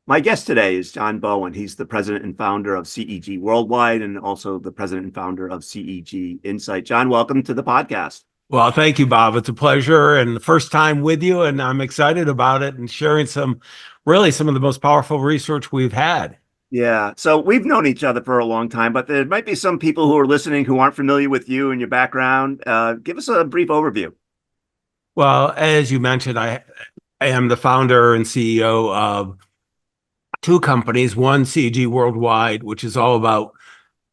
My guest today is John Bowen. He's the president and founder of CEG Worldwide and also the president and founder of CEG Insight. John, welcome to the podcast. Well, thank you, Bob. It's a pleasure and the first time with you, and I'm excited about it and sharing some of the most powerful research we've had. Yeah, so we've known each other for a long time, but there might be some people who are listening who aren't familiar with you and your background. Give us a brief overview. Well, as you mentioned, I am the founder and CEO of two companies, one CG Worldwide, which is all about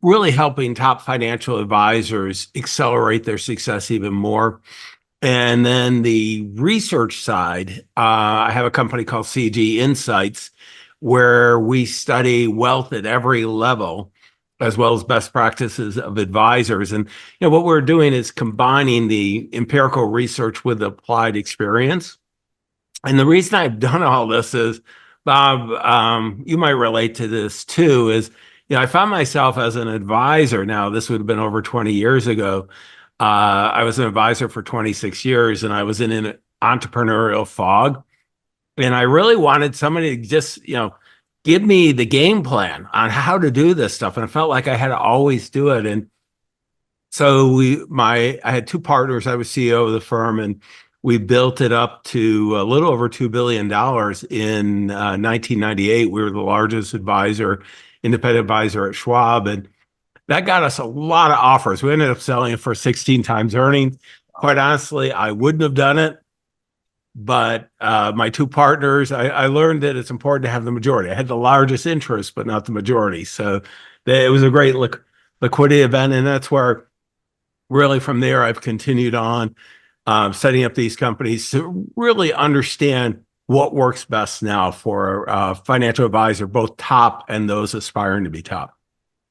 really helping top financial advisors accelerate their success even more. And then the research side, I have a company called CG Insights, where we study wealth at every level, as well as best practices of advisors. And what we're doing is combining the empirical research with applied experience. And the reason I've done all this is, Bob, you might relate to this too, is I found myself as an advisor. Now, this would have been over 20 years ago. I was an advisor for 26 years, and I was in an entrepreneurial fog. And I really wanted somebody to just, give me the game plan on how to do this stuff. And I felt like I had to always do it. And so I had two partners. I was CEO of the firm, and we built it up to a little over $2 billion in 1998. We were the largest independent advisor at Schwab. And that got us a lot of offers. We ended up selling it for 16 times earnings. Quite honestly, I wouldn't have done it. But my two partners, I learned that it's important to have the majority. I had the largest interest, but not the majority. So it was a great liquidity event. And that's where really from there, I've continued on setting up these companies to really understand what works best now for a financial advisor, both top and those aspiring to be top.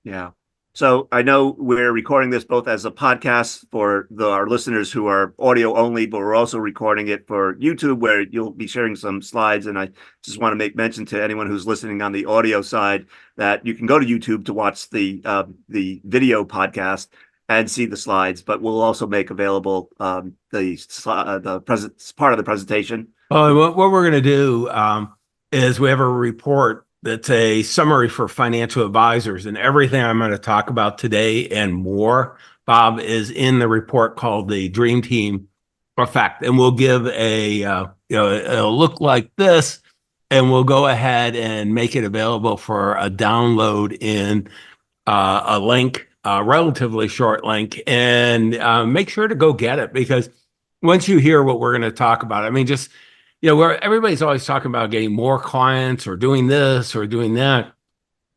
Yeah. So I know we're recording this both as a podcast for our listeners who are audio only, but we're also recording it for YouTube, where you'll be sharing some slides. And I just want to make mention to anyone who's listening on the audio side that you can go to YouTube to watch the video podcast and see the slides, but we'll also make available the present part of the presentation. What we're going to do is we have a report that's a summary for financial advisors, and everything I'm going to talk about today and more, Bob, is in the report called the Dream Team Effect. And we'll give it'll look like this, and we'll go ahead and make it available for a download in a link, a relatively short link, and make sure to go get it, because once you hear what we're going to talk about, I mean, just where everybody's always talking about getting more clients or doing this or doing that.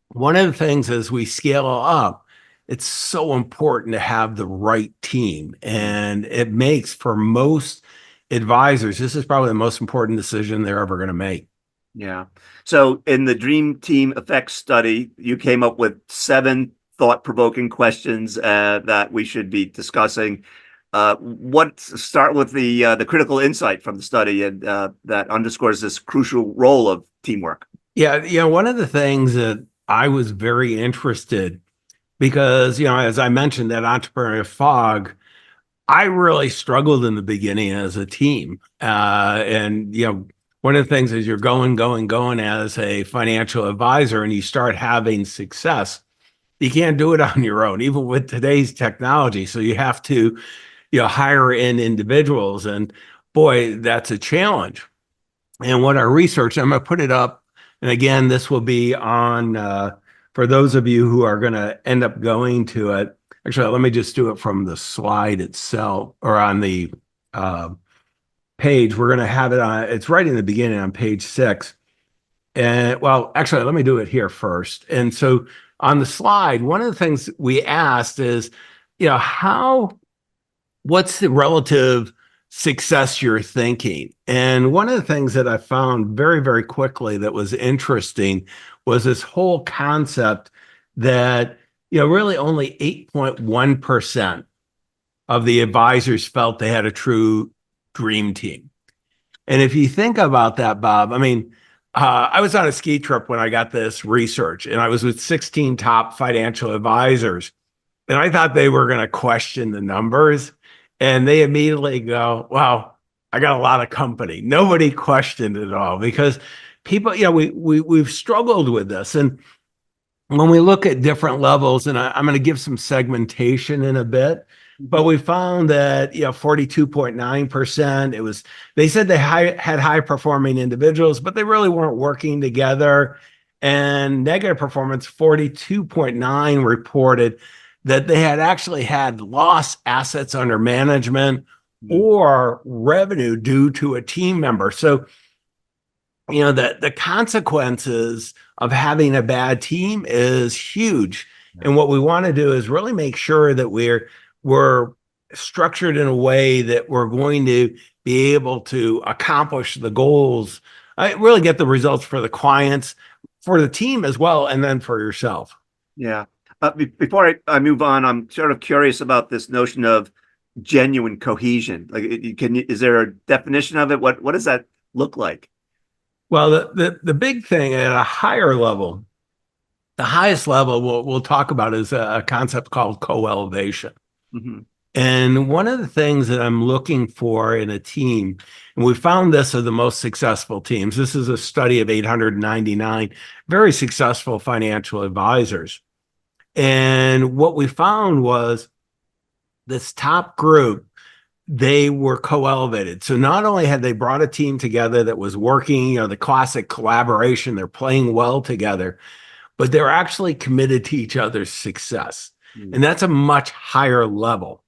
One of the things as we scale up, it's so important to have the right team. And it makes, for most advisors, this is probably the most important decision they're ever going to make. Yeah. So in the Dream Team Effect study, you came up with 7 thought-provoking questions that we should be discussing. Start with the critical insight from the study, and that underscores this crucial role of teamwork. Yeah, one of the things that I was very interested, because as I mentioned, that entrepreneurial fog, I really struggled in the beginning as a team, and one of the things is you're going as a financial advisor, and you start having success. You can't do it on your own, even with today's technology. So you have to hire in individuals, and boy, that's a challenge. And what our research, I'm going to put it up, and again, this will be on for those of you who are going to end up going to it. Actually, let me just do it from the slide itself, or on the page. We're going to have it on, it's right in the beginning on page 6. And well, actually, let me do it here first. And so on the slide, one of the things we asked is, what's the relative success you're thinking? And one of the things that I found very, very quickly that was interesting was this whole concept that, really only 8.1% of the advisors felt they had a true dream team. And if you think about that, Bob, I mean, I was on a ski trip when I got this research, and I was with 16 top financial advisors, and I thought they were going to question the numbers. And they immediately go, wow, I got a lot of company. Nobody questioned it at all, because people, we've struggled with this. And when we look at different levels, and I'm going to give some segmentation in a bit, but Mhm. we found that 42.9%. They said they had high performing individuals, but they really weren't working together. And negative performance, 42.9 reported that they had actually had lost assets under management Mhm. or revenue due to a team member. So the consequences of having a bad team is huge. Yeah. And what we want to do is really make sure that we're structured in a way that we're going to be able to accomplish the goals, really get the results for the clients, for the team as well, and then for yourself. Yeah. Before I move on, I'm sort of curious about this notion of genuine cohesion. Like, is there a definition of it? What does that look like? Well, the big thing at a higher level, the highest level we'll talk about is a concept called co-elevation. Hmm. And one of the things that I'm looking for in a team, and we found this are the most successful teams. This is a study of 899 very successful financial advisors. And what we found was this top group, they were co-elevated. So not only had they brought a team together that was working, the classic collaboration, they're playing well together, but they're actually committed to each other's success. And that's a much higher level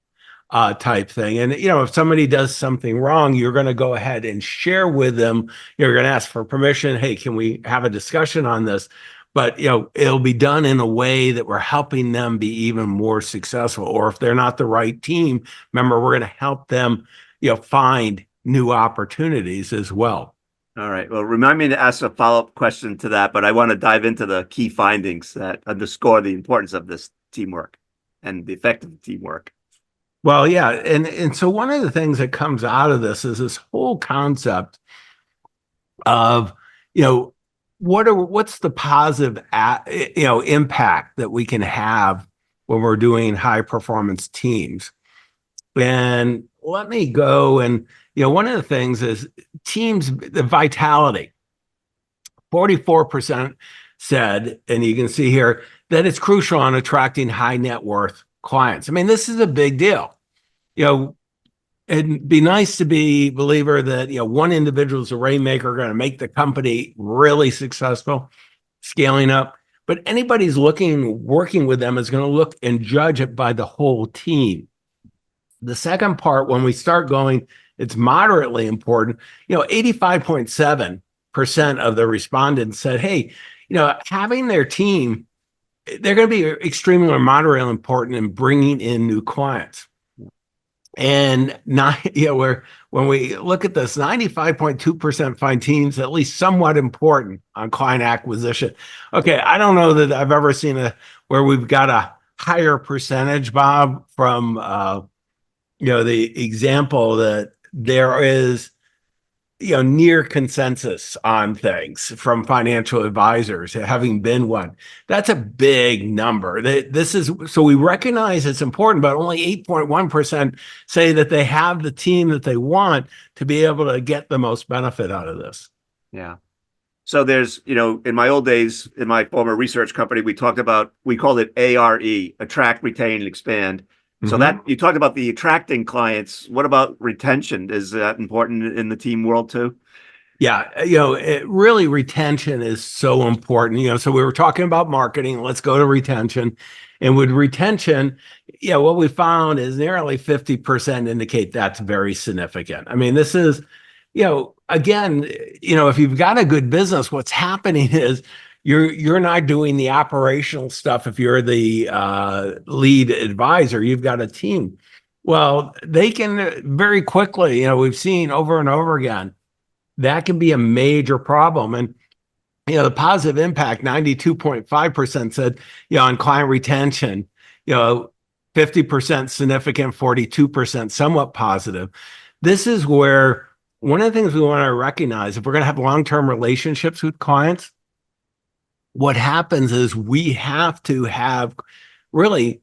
type thing. And if somebody does something wrong, you're going to go ahead and share with them. You're going to ask for permission. Hey, can we have a discussion on this? But it'll be done in a way that we're helping them be even more successful. Or if they're not the right team member, we're going to help them, find new opportunities as well. All right. Well, remind me to ask a follow-up question to that, but I want to dive into the key findings that underscore the importance of this teamwork and the effect of teamwork. Well, yeah, and so one of the things that comes out of this is this whole concept of you know what's the positive impact that we can have when we're doing high performance teams. And let me go, and one of the things is teams, the vitality. 44% said, and you can see here, that it's crucial on attracting high net worth clients. I mean, this is a big deal. you know It'd be nice to be a believer that one individual is a rainmaker, going to make the company really successful, scaling up. But anybody's working with them is going to look and judge it by the whole team. The second part, when we start going, it's moderately important. 85.7% of the respondents said, hey, having their team, they're going to be extremely or moderately important in bringing in new clients. And not, where when we look at this, 95.2% find teams at least somewhat important on client acquisition. Okay, I don't know that I've ever seen where we've got a higher percentage, Bob, from the example that there is near consensus on things from financial advisors, having been one. That's a big number. This is so we recognize it's important, but only 8.1% say that they have the team that they want to be able to get the most benefit out of this. Yeah. So there's, in my old days, in my former research company, we called it ARE, attract, retain, and expand. So that Mhm. you talked about the attracting clients. What about retention? Is that important in the team world too? Yeah, really retention is so important. So we were talking about marketing. Let's go to retention. And with retention, what we found is nearly 50% indicate that's very significant. I mean, this is, again, if you've got a good business, what's happening is you're not doing the operational stuff. If you're the lead advisor, you've got a team. Well, they can very quickly, we've seen over and over again that can be a major problem. And the positive impact, 92.5% said, on client retention, you know, 50% significant, 42% somewhat positive. This is where one of the things we want to recognize, if we're going to have long-term relationships with clients, what happens is we have to have really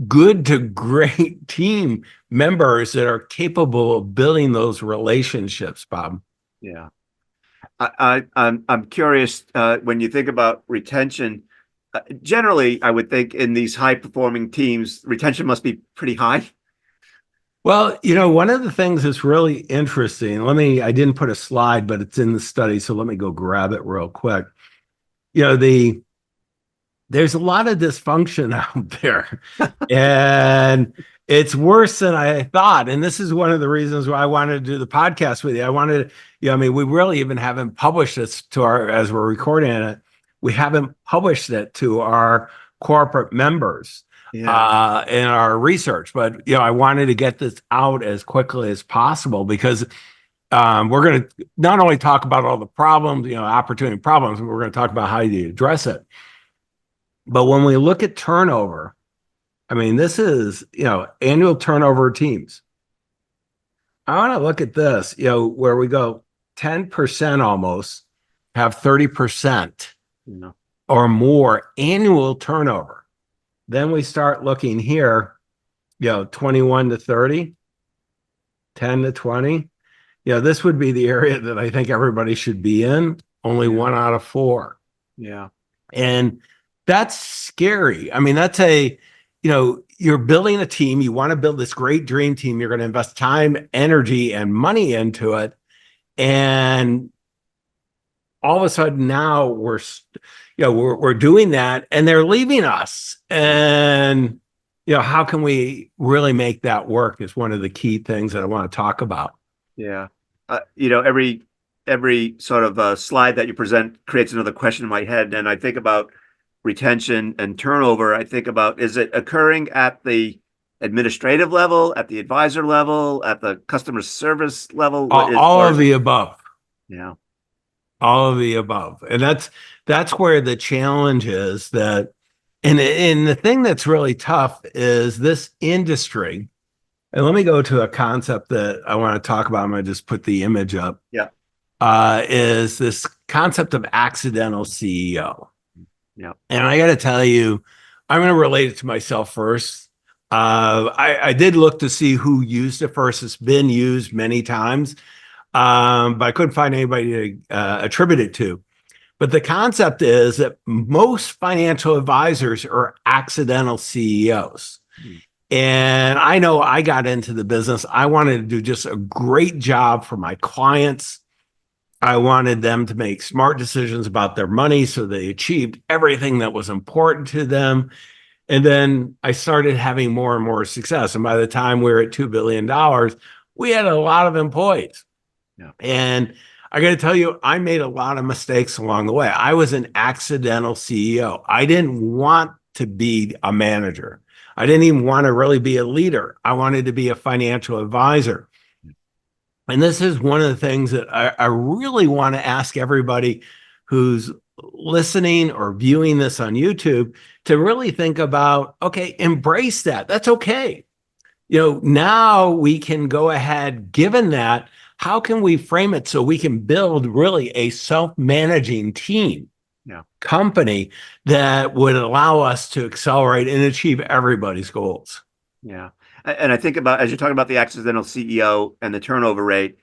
good to great team members that are capable of building those relationships, Bob. Yeah. I'm curious, when you think about retention, generally, I would think in these high performing teams, retention must be pretty high. Well, one of the things that's really interesting, I didn't put a slide, but it's in the study, so let me go grab it real quick. You know, there's a lot of dysfunction out there, and it's worse than I thought. And this is one of the reasons why I wanted to do the podcast with you. I wanted, I mean, we really even haven't published this as we're recording it, we haven't published it to our corporate members Yeah. in our research. But, I wanted to get this out as quickly as possible because we're going to not only talk about all the problems, opportunity problems, but we're going to talk about how you address it. But when we look at turnover, I mean, this is, annual turnover teams. I want to look at this, where we go 10% almost have 30% Yeah. or more annual turnover. Then we start looking here, 21 to 30, 10 to 20. This would be the area that I think everybody should be in, only Yeah. 1 out of 4. Yeah. And that's scary. I mean, you're building a team. You want to build this great dream team. You're going to invest time, energy, and money into it. And all of a sudden now we're doing that and they're leaving us. And, how can we really make that work is one of the key things that I want to talk about. Yeah. Every sort of slide that you present creates another question in my head. And I think about retention and turnover. I think about, is it occurring at the administrative level, at the advisor level, at the customer service level? What is, All or, of the above. yeah, All of the above. And that's where the challenge is that, and the thing that's really tough is this industry. And let me go to a concept that I want to talk about. I'm going to just put the image up. yeah, Is this concept of accidental CEO. yeah, And I got to tell you, I'm going to relate it to myself first. I did look to see who used it first. It's been used many times, but I couldn't find anybody to attribute it to. But the concept is that most financial advisors are accidental CEOs. mm, And I know I got into the business. I wanted to do just a great job for my clients. I wanted them to make smart decisions about their money so they achieved everything that was important to them. And then I started having more and more success. And by the time we were at $2 billion, we had a lot of employees. yeah, And I got to tell you, I made a lot of mistakes along the way. I was an accidental CEO. I didn't want to be a manager. I didn't even want to really be a leader. I wanted to be a financial advisor. And this is one of the things that I really want to ask everybody who's listening or viewing this on YouTube to really think about, okay, embrace that. That's okay. Now we can go ahead, given that, how can we frame it so we can build really a self-managing team, yeah, company that would allow us to accelerate and achieve everybody's goals? yeah. And I think about, as you're talking about the accidental CEO and the turnover rate,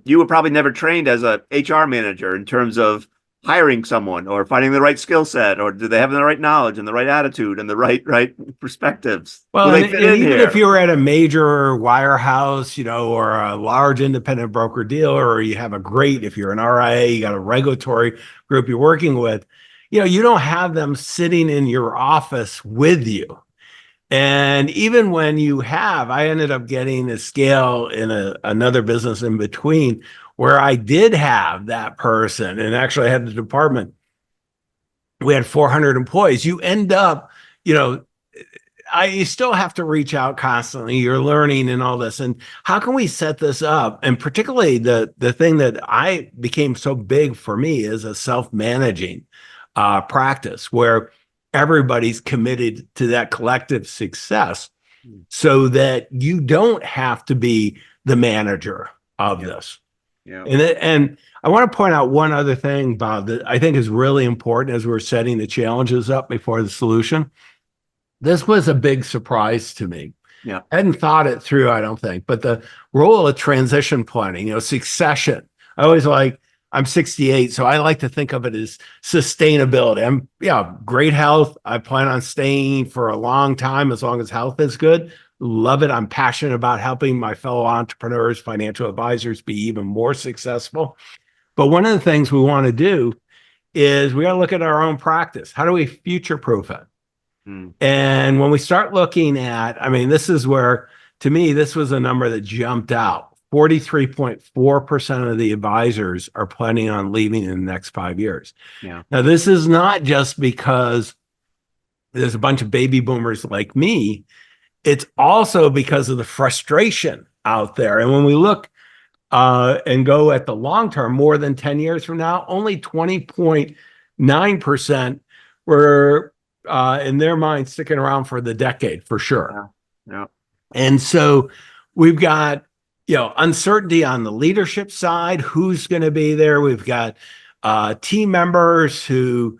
you were probably never trained as a HR manager in terms of hiring someone or finding the right skill set, or do they have the right knowledge and the right attitude and the right perspectives? Will Well, they and, fit and in even if here? you were at a major wirehouse, or a large independent broker dealer, or you have if you're an RIA, you got a regulatory group you're working with, you don't have them sitting in your office with you. And even when I ended up getting a scale in another business in between where I did have that person and actually had the department. We had 400 employees. You end up, you know, you still have to reach out constantly. You're learning and all this. And how can we set this up? And particularly the thing that I became so big for me is a self-managing practice where everybody's committed to that collective success Mm, so that you don't have to be the manager of yeah, this. yeah, And I want to point out one other thing, Bob, that I think is really important as we're setting the challenges up before the solution. This was a big surprise to me. yeah, I hadn't thought it through, I don't think, but the role of transition planning, succession. I always like, I'm 68, so I like to think of it as sustainability. I'm, yeah, great health. I plan on staying for a long time as long as health is good. Love it. I'm passionate about helping my fellow entrepreneurs, financial advisors be even more successful. But one of the things we want to do is we got to look at our own practice. How do we future proof it? Mm, And when we start looking at, I mean, this is where, to me, this was a number that jumped out. 43.4% of the advisors are planning on leaving in the next 5 years. yeah. Now, this is not just because there's a bunch of baby boomers like me. It's also because of the frustration out there. And when we look and go at the long term, more than 10 years from now, only 20.9% were in their mind sticking around for the decade for sure. Yeah. Yeah. And so we've got, uncertainty on the leadership side, who's going to be there. We've got team members who,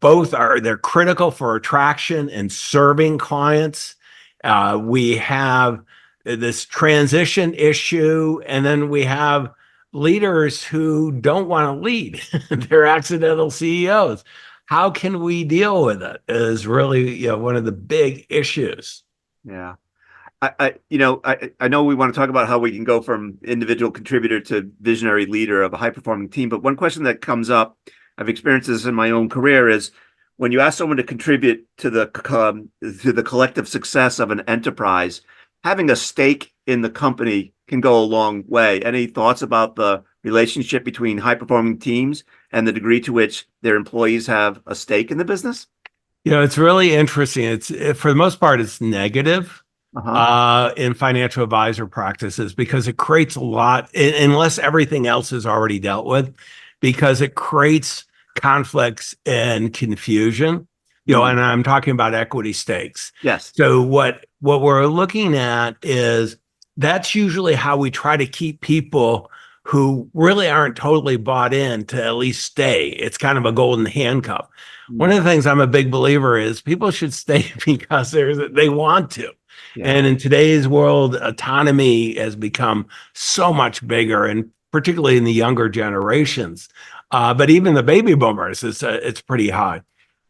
both they're critical for attraction and serving clients. We have this transition issue, and then we have leaders who don't want to lead. They're accidental CEOs. How can we deal with it is really, one of the big issues. Yeah. I know we want to talk about how we can go from individual contributor to visionary leader of a high performing team. But one question that comes up, I've experienced this in my own career, is when you ask someone to contribute to the collective success of an enterprise, having a stake in the company can go a long way. Any thoughts about the relationship between high performing teams and the degree to which their employees have a stake in the business? It's really interesting. For the most part, it's negative Uh-huh. in financial advisor practices because it creates a lot, unless everything else is already dealt with, because it creates conflicts and confusion. Mm. And I'm talking about equity stakes. Yes. So what we're looking at is that's usually how we try to keep people who really aren't totally bought in to at least stay. It's kind of a golden handcuff. One Mm. of the things I'm a big believer is people should stay because they want to. Yeah. And in today's world, autonomy has become so much bigger, and particularly in the younger generations. But even the baby boomers, it's pretty high.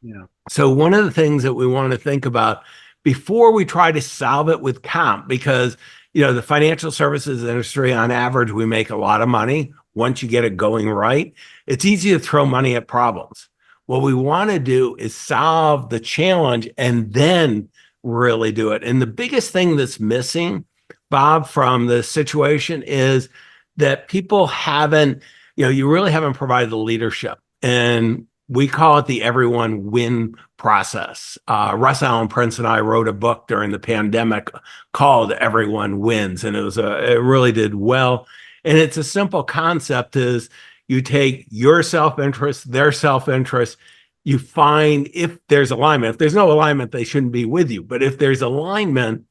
Yeah. So one of the things that we want to think about before we try to solve it with comp, because the financial services industry, on average, we make a lot of money. Once you get it going right, it's easy to throw money at problems. What we want to do is solve the challenge and then really do it. And the biggest thing that's missing, Bob, from the situation is that people haven't, you really haven't provided the leadership. And we call it the everyone win process. Russ Allen Prince and I wrote a book during the pandemic called Everyone Wins, and it really did well. And it's a simple concept: is you take your self-interest, their self-interest, you find if there's alignment. If there's no alignment, they shouldn't be with you. But if there's alignment,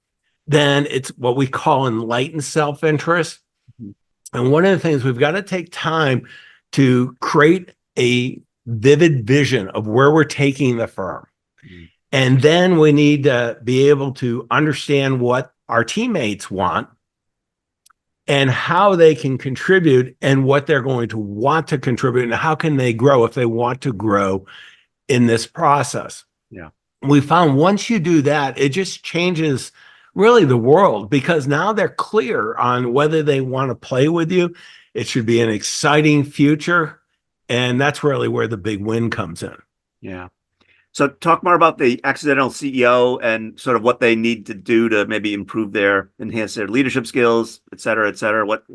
then it's what we call enlightened self-interest. Mhm. And one of the things, we've got to take time to create a vivid vision of where we're taking the firm. Mm. And then we need to be able to understand what our teammates want and how they can contribute and what they're going to want to contribute and how can they grow if they want to grow in this process. Yeah. We found once you do that, it just changes really the world, because now they're clear on whether they want to play with you. It should be an exciting future. And that's really where the big win comes in. Yeah. So talk more about the accidental CEO and sort of what they need to do to maybe enhance their leadership skills, et cetera, et cetera. What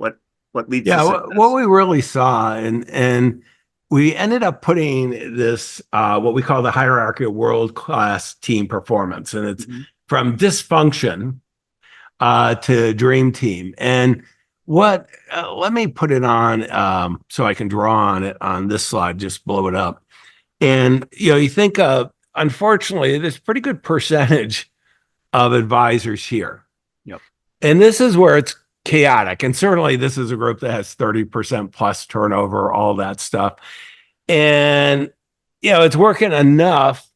leads to Yeah, what success? we really saw, and we ended up putting this what we call the hierarchy of world-class team performance, and it's Mhm. from dysfunction to dream team. And what let me put it on so I can draw on it on this slide, just blow it up. And you think of, unfortunately, there's a pretty good percentage of advisors here. Yep. And this is where it's chaotic. And certainly this is a group that has 30% plus turnover, all that stuff. And it's working enough.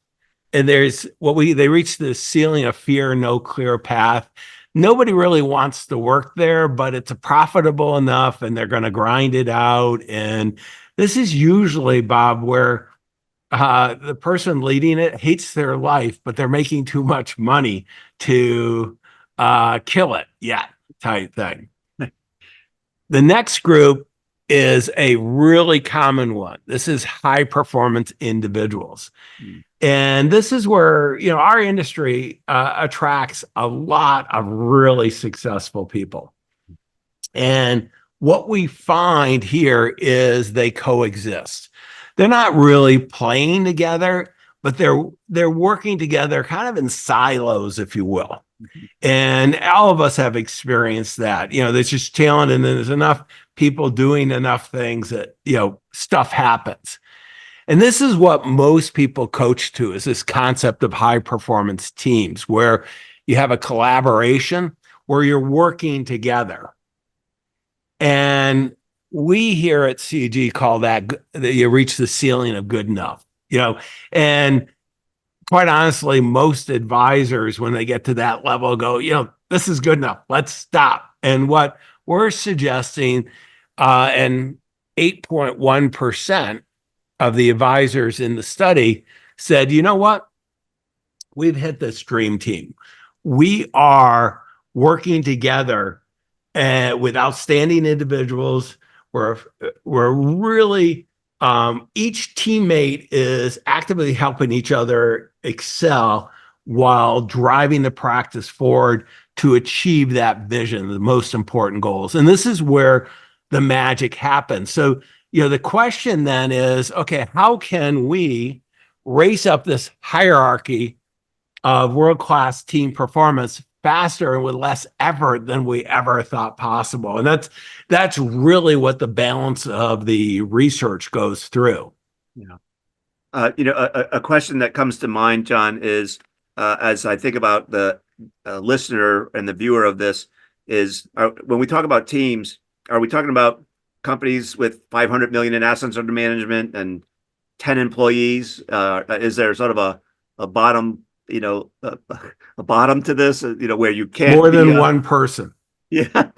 And they reach the ceiling of fear, no clear path. Nobody really wants to work there, but it's profitable enough and they're going to grind it out. And This is usually, Bob, where the person leading it hates their life, but they're making too much money to kill it yet, type thing. The next group is a really common one. This is high performance individuals. Mm. And this is where, our industry attracts a lot of really successful people. And what we find here is they coexist. They're not really playing together, but they're working together kind of in silos, if you will. And all of us have experienced that. There's just talent, and then there's enough people doing enough things that, stuff happens. And this is what most people coach to, is this concept of high performance teams, where you have a collaboration where you're working together. And we here at CG call that you reach the ceiling of good enough, and quite honestly, most advisors, when they get to that level, go, this is good enough. Let's stop. And what we're suggesting, and 8.1% of the advisors in the study said, you know what? We've hit this dream team. We are working together with outstanding individuals. We're really each teammate is actively helping each other excel while driving the practice forward to achieve that vision, the most important goals. And this is where the magic happens. So, the question then is, okay, how can we race up this hierarchy of world-class team performance faster and with less effort than we ever thought possible? And that's really what the balance of the research goes through. Yeah. A question that comes to mind, John, is as I think about the listener and the viewer of this, is when we talk about teams, are we talking about companies with 500 million in assets under management and 10 employees? Is there sort of a bottom, a bottom to this, where you can't More be than one person. yeah.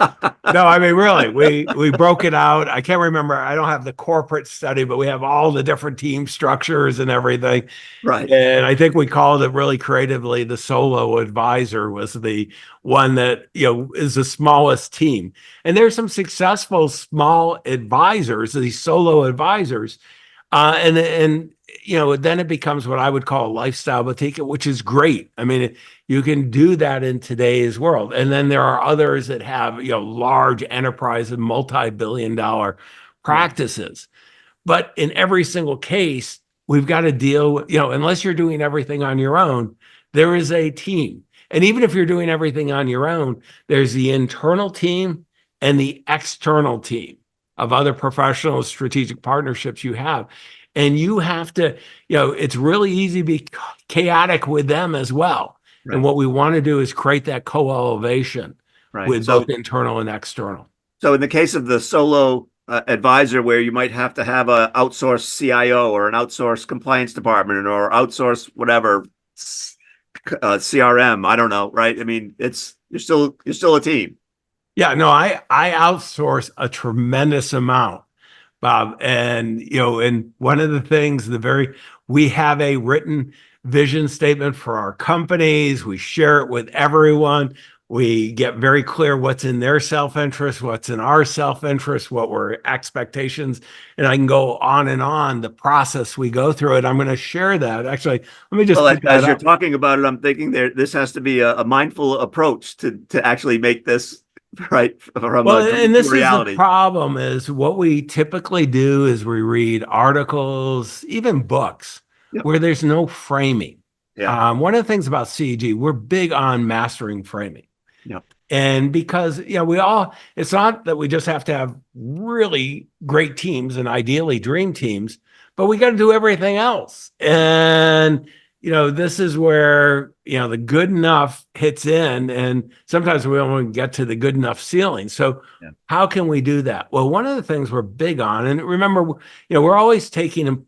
No, I mean, really, we broke it out. I can't remember. I don't have the corporate study, but we have all the different team structures and everything. Right. And I think we called it really creatively, the solo advisor was the one that, is the smallest team. And there's some successful small advisors, these solo advisors. And then it becomes what I would call a lifestyle boutique, which is great. I mean, you can do that in today's world. And then there are others that have, large enterprise and multi-billion dollar practices. But in every single case, we've got to deal, unless you're doing everything on your own, there is a team. And even if you're doing everything on your own, there's the internal team and the external team of other professional strategic partnerships you have. And you have to, it's really easy to be chaotic with them as well. Right. And what we want to do is create that co-elevation with both internal and external. So in the case of the solo advisor, where you might have to have a outsourced CIO or an outsourced compliance department or outsource whatever CRM, I don't know, right? I mean, you're still a team. Yeah, no, I outsource a tremendous amount, Bob. And, and one of the things, we have a written vision statement for our companies. We share it with everyone. We get very clear what's in their self-interest, what's in our self-interest, what were expectations. And I can go on and on the process we go through it. I'm going to share that. Actually, let me just put that as you're up. talking about it, I'm thinking this has to be a mindful approach to actually make this right from Well, a dream and to this is the reality. problem, is what we typically do is we read articles, even books, Yep. where there's no framing. Yeah. One of the things about CG, we're big on mastering framing. Yep. And because, it's not that we just have to have really great teams and ideally dream teams, but we got to do everything else. And, this is where, the good enough hits in, and sometimes we don't even get to the good enough ceiling. So Yeah. how can we do that? Well, one of the things we're big on, and remember, we're always taking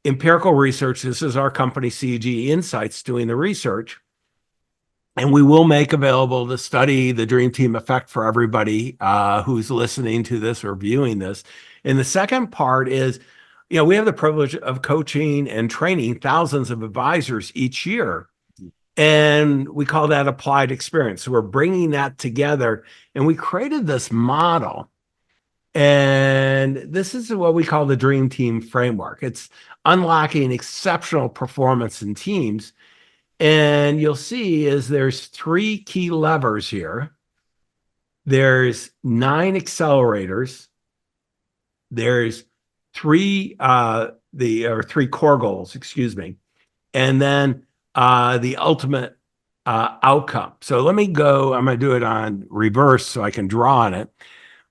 empirical research. This is our company, CG Insights, doing the research. And we will make available the study, the Dream Team Effect, for everybody who's listening to this or viewing this. And the second part is, we have the privilege of coaching and training thousands of advisors each year. And we call that applied experience. So we're bringing that together, and we created this model. And this is what we call the Dream Team Framework. It's unlocking exceptional performance in teams. And you'll see is there's 3 key levers here. There's 9 accelerators. There's 3 3 core goals, excuse me. And then the ultimate outcome. So I'm going to do it on reverse so I can draw on it.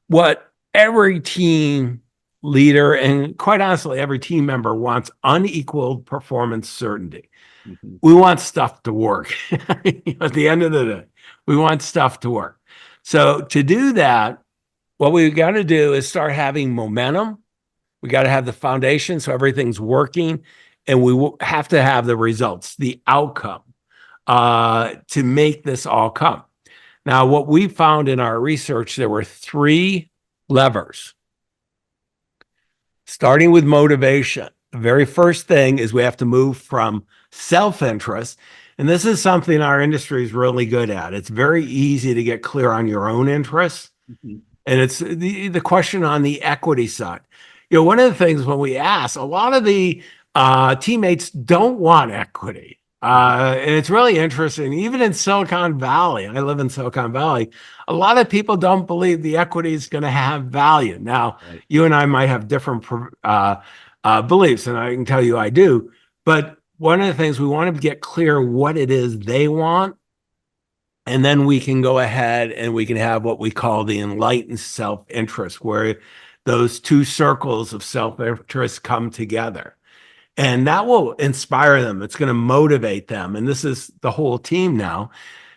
What every team leader and quite honestly, every team member wants unequaled performance certainty. Mm-hmm. We want stuff to work. At the end of the day, we want stuff to work. So to do that, what we got to do is start having momentum. We got to have the foundation so everything's working, and we have to have the results, the outcome, to make this all come. Now, what we found in our research, there were 3 levers. Starting with motivation. The very first thing is we have to move from self-interest. And this is something our industry is really good at. It's very easy to get clear on your own interests. Mm-hmm. And it's the question on the equity side. One of the things when we ask, a lot of the teammates don't want equity. And it's really interesting. Even in Silicon Valley, I live in Silicon Valley, a lot of people don't believe the equity is going to have value. Now, right. You and I might have different beliefs, and I can tell you I do. But one of the things we want to get clear what it is they want. And then we can go ahead and we can have what we call the enlightened self-interest, where those 2 circles of self-interest come together. And that will inspire them. It's going to motivate them. And this is the whole team now.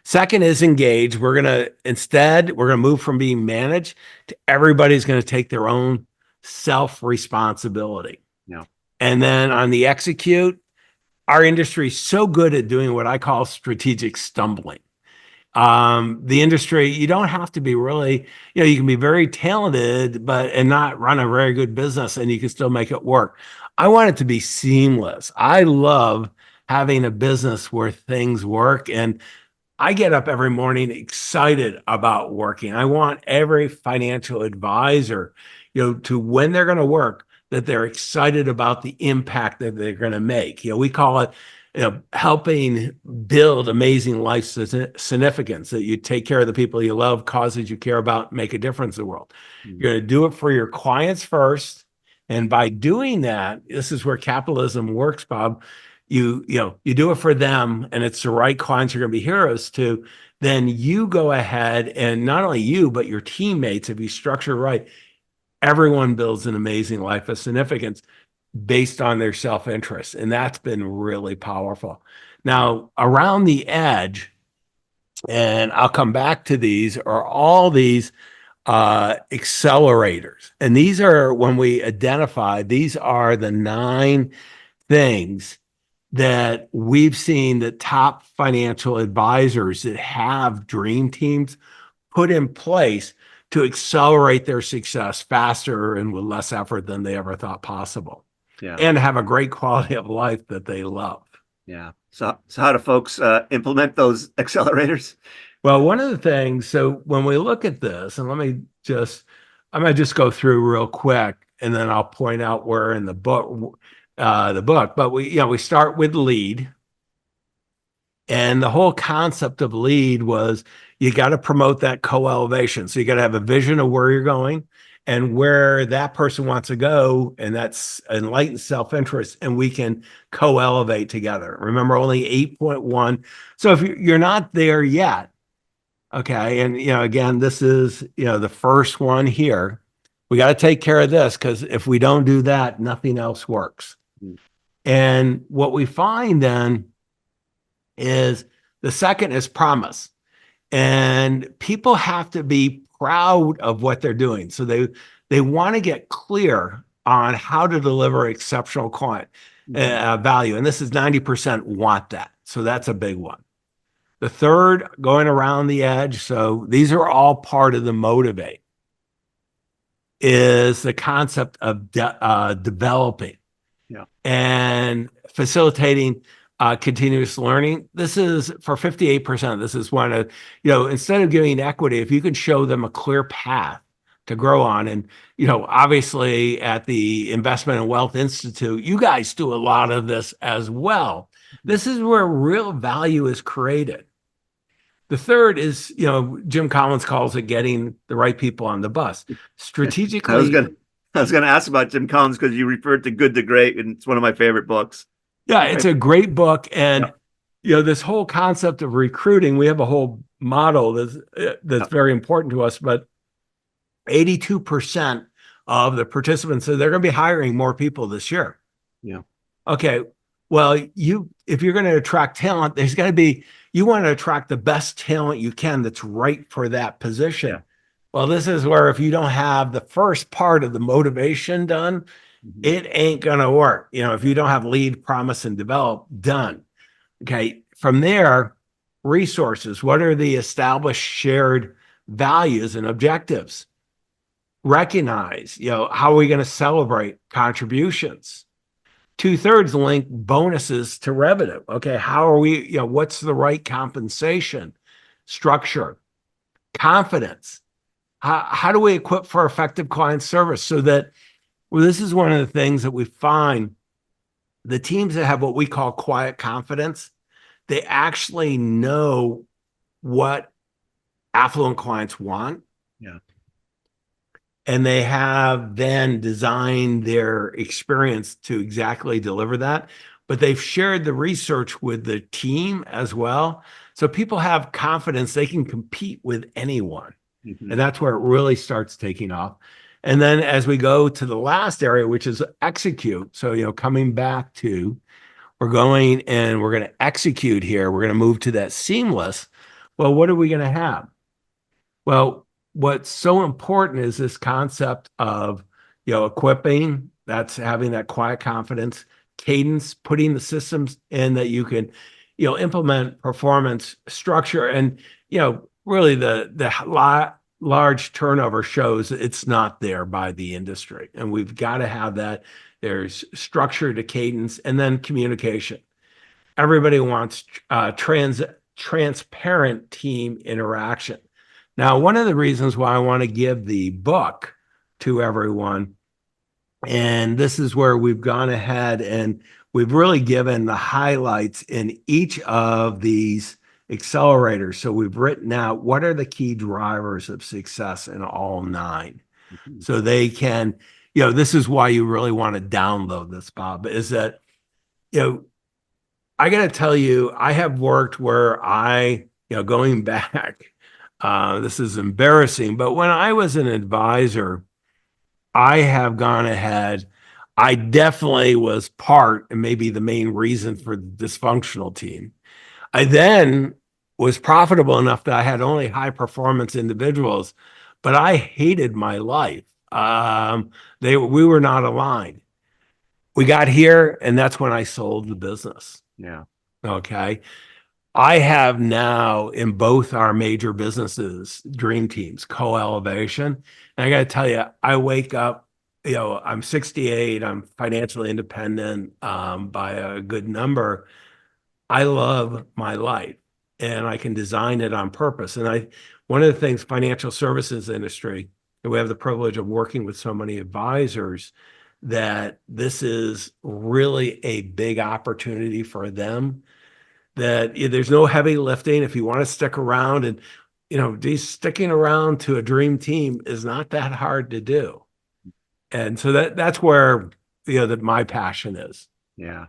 Second is engage. We're going to move from being managed to everybody's going to take their own self-responsibility. Yeah. And then on the execute, our industry is so good at doing what I call strategic stumbling. The industry, you don't have to be really, you can be very talented, and not run a very good business, and you can still make it work. I want it to be seamless. I love having a business where things work, and I get up every morning excited about working. I want every financial advisor, to when they're going to work, that they're excited about the impact that they're going to make. We call it, helping build amazing life significance, that you take care of the people you love, causes you care about, make a difference in the world. Mm-hmm. You're going to do it for your clients first. And by doing that, this is where capitalism works, Bob. You do it for them, and it's the right clients you're going to be heroes to. Then you go ahead, and not only you, but your teammates, if you structure right, everyone builds an amazing life of significance based on their self-interest. And that's been really powerful. Now, around the edge, and I'll come back to these, are all these accelerators. And these are, when we identify, these are the 9 things that we've seen that top financial advisors that have dream teams put in place to accelerate their success faster and with less effort than they ever thought possible. Yeah. And have a great quality of life that they love. Yeah. So how do folks implement those accelerators? Well, one of the things, so when we look at this, and I might just go through real quick, and then I'll point out where in the book, but we start with lead. And the whole concept of lead was you got to promote that co-elevation. So you got to have a vision of where you're going and where that person wants to go. And that's enlightened self-interest. And we can co-elevate together. Remember, only 8.1. So if you're not there yet, okay. And, again, this is, the first one here. We got to take care of this, because if we don't do that, nothing else works. Mm-hmm. And what we find then is the second is promise. And people have to be proud of what they're doing. So they want to get clear on how to deliver exceptional client value. And this is 90% want that. So that's a big one. The third, going around the edge. So these are all part of the motivate. is the concept of developing Yeah. and facilitating continuous learning. This is for 58%. This is one of, instead of giving equity, if you can show them a clear path to grow on. And, obviously at the Investment and Wealth Institute, you guys do a lot of this as well. This is where real value is created. The third is, Jim Collins calls it getting the right people on the bus. I was Strategically, gonna I was gonna ask about Jim Collins because you referred to Good to Great, and it's one of my favorite books. yeah, it's a great book. And, Yeah. this whole concept of recruiting, we have a whole model that's Yeah. very important to us, but 82% of the participants said they're going to be hiring more people this year. Yeah. Okay. Well, if you're going to attract talent, there's got to be, you want to attract the best talent you can that's right for that position. Yeah. Well, this is where if you don't have the first part of the motivation done, it ain't going to work. If you don't have lead, promise, and develop done. Okay. From there, resources. What are the established shared values and objectives? Recognize, how are we going to celebrate contributions? 2/3 link bonuses to revenue. Okay. How are we, what's the right compensation structure? Confidence. How do we equip for effective client service so that, well, this is one of the things that we find the teams that have what we call quiet confidence, they actually know what affluent clients want. Yeah. And they have then designed their experience to exactly deliver that. But they've shared the research with the team as well. So people have confidence they can compete with anyone. Mhm. And that's where it really starts taking off. And then as we go to the last area, which is execute. So, coming back to, we're going to execute here. We're going to move to that seamless. Well, what are we going to have? Well, what's so important is this concept of, equipping, that's having that quiet confidence, cadence, putting the systems in that you can, implement performance structure. And, really the large turnover shows it's not there by the industry. And we've got to have that. There's structure to cadence and then communication. Everybody wants transparent team interaction. Now, one of the reasons why I want to give the book to everyone, and this is where we've gone ahead and we've really given the highlights in each of these accelerators. So we've written out what are the key drivers of success in all 9. Mhm. So they can, this is why you really want to download this, Bob, is that, I got to tell you, I have worked where going back, this is embarrassing, but when I was an advisor, I have gone ahead. I definitely was part and maybe the main reason for the dysfunctional team. I then was profitable enough that I had only high performance individuals, but I hated my life. We were not aligned. We got here, and that's when I sold the business. Yeah. Okay. I have now in both our major businesses, dream teams, co-elevation. And I got to tell you, I wake up, I'm 68, I'm financially independent by a good number. I love my life and I can design it on purpose. And one of the things, financial services industry, and we have the privilege of working with so many advisors, that this is really a big opportunity for them, that there's no heavy lifting. If you want to stick around and, sticking around to a dream team is not that hard to do. And so that's where, that my passion is. Yeah.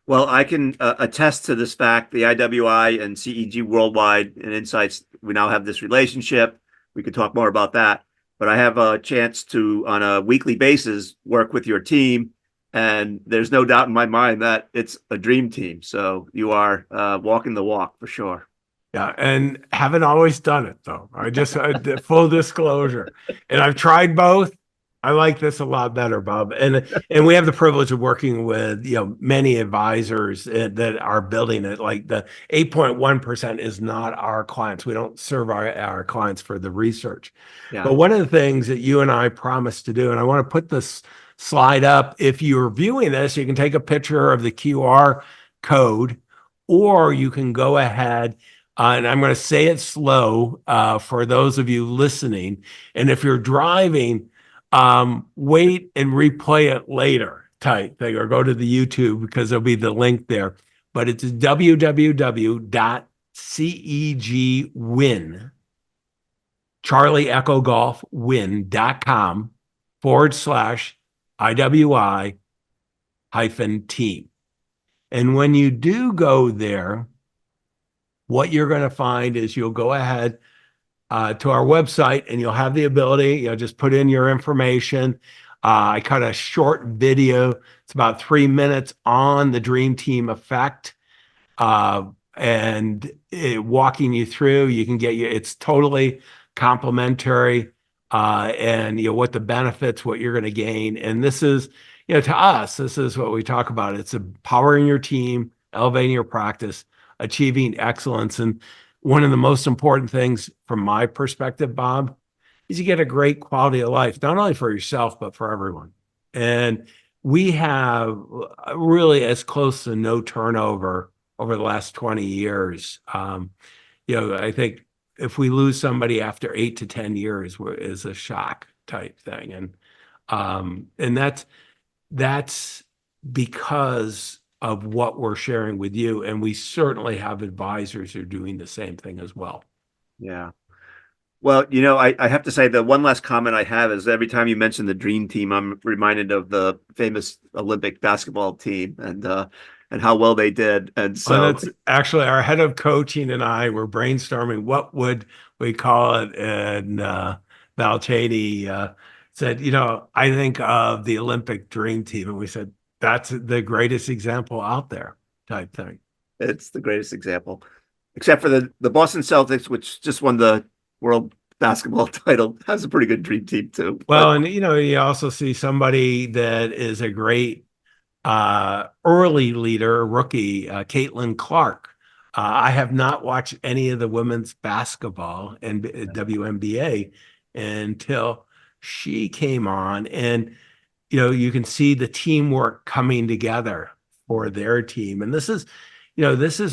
Well, I can attest to this fact. The IWI and CEG Worldwide and Insights, we now have this relationship. We could talk more about that. But I have a chance to, on a weekly basis, work with your team. And there's no doubt in my mind that it's a dream team. So you are walking the walk for sure. Yeah. And haven't always done it though. I just, full disclosure. And I've tried both. I like this a lot better, Bob. And we have the privilege of working with, many advisors that are building it. Like the 8.1% is not our clients. We don't serve our clients for the research. Yeah. But one of the things that you and I promised to do, and I want to put this slide up. If you're viewing this, you can take a picture of the QR code, or you can go ahead, and I'm going to say it slow for those of you listening. And if you're driving, wait and replay it later type thing, or go to the YouTube because there'll be the link there. But it's www.cegwin, Charlie Echo Golf win.com/IWI hyphen team. And when you do go there, what you're going to find is you'll go ahead to our website, and you'll have the ability, just put in your information. I cut a short video. It's about 3 minutes on the Dream Team effect, and walking you through. You can get it's totally complimentary, and what the benefits, what you're going to gain. And this is, to us, this is what we talk about. It's empowering your team, elevating your practice, achieving excellence. And one of the most important things from my perspective, Bob, is you get a great quality of life, not only for yourself, but for everyone. And we have really as close to no turnover over the last 20 years. I think if we lose somebody after 8 to 10 years is a shock type thing. And that's because of what we're sharing with you. And we certainly have advisors who are doing the same thing as well. Yeah. Well, I have to say the one last comment I have is every time you mention the dream team, I'm reminded of the famous Olympic basketball team and how well they did. And And so that's actually our head of coaching and I were brainstorming what would we call it. And Val Cheney said, I think of the Olympic dream team. And we said, that's the greatest example out there type thing. it's the greatest example, except for the Boston Celtics, which just won the world basketball title, has a pretty good dream team too. Well, But and you also see somebody that is a great early leader, rookie, Caitlin Clark. I have not watched any of the women's basketball and WNBA until she came on, and you can see the teamwork coming together for their team. And this is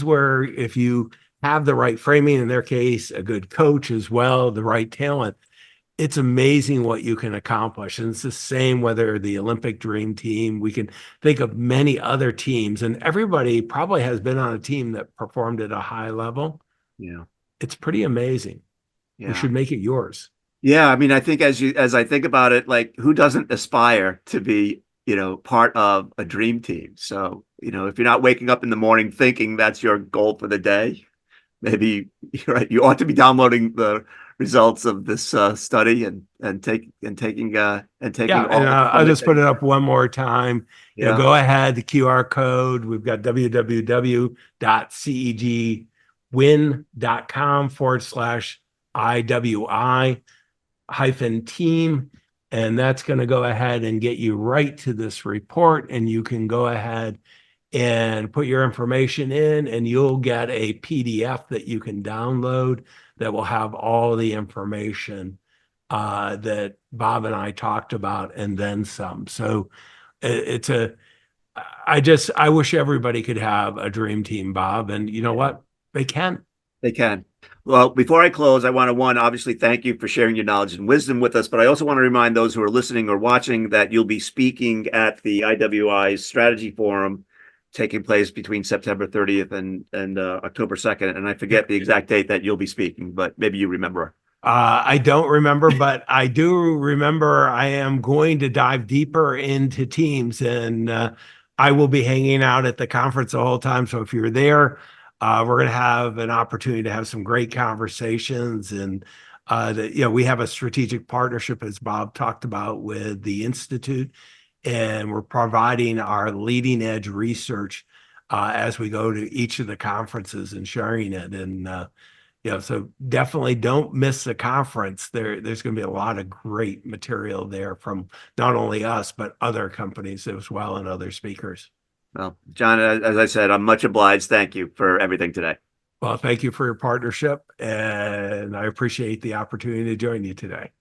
where, if you have the right framing, in their case, a good coach as well, the right talent, it's amazing what you can accomplish. And it's the same whether the Olympic Dream Team, we can think of many other teams, and everybody probably has been on a team that performed at a high level. yeah, It's pretty amazing. We yeah. should make it yours. Yeah, I mean, I think as I think about it, like who doesn't aspire to be, part of a dream team? So, if you're not waking up in the morning thinking that's your goal for the day, maybe you're right. You ought to be downloading the results of this study and Yeah, taking and all I'll from it. just put it up one more time. Yeah, Go ahead, the QR code. We've got www.cegwin.com/IWI hyphen team. And that's going to go ahead and get you right to this report. And you can go ahead and put your information in, and you'll get a PDF that you can download that will have all the information that Bob and I talked about, and then some. So it's I wish everybody could have a dream team, Bob. And you know yeah, what? They can. they can. Well, before I close, I want to obviously thank you for sharing your knowledge and wisdom with us, but I also want to remind those who are listening or watching that you'll be speaking at the IWI Strategy Forum taking place between September 30th and October 2nd. And I forget the exact date that you'll be speaking, but maybe you remember. I don't remember, but I do remember I am going to dive deeper into teams, and I will be hanging out at the conference the whole time. So if you're there, we're going to have an opportunity to have some great conversations. And we have a strategic partnership, as Bob talked about, with the Institute, and we're providing our leading edge research as we go to each of the conferences and sharing it. And So definitely don't miss the conference. There's going to be a lot of great material there from not only us, but other companies as well and other speakers. Well, John, as I said, I'm much obliged. Thank you for everything today. Well, thank you for your partnership, and I appreciate the opportunity to join you today.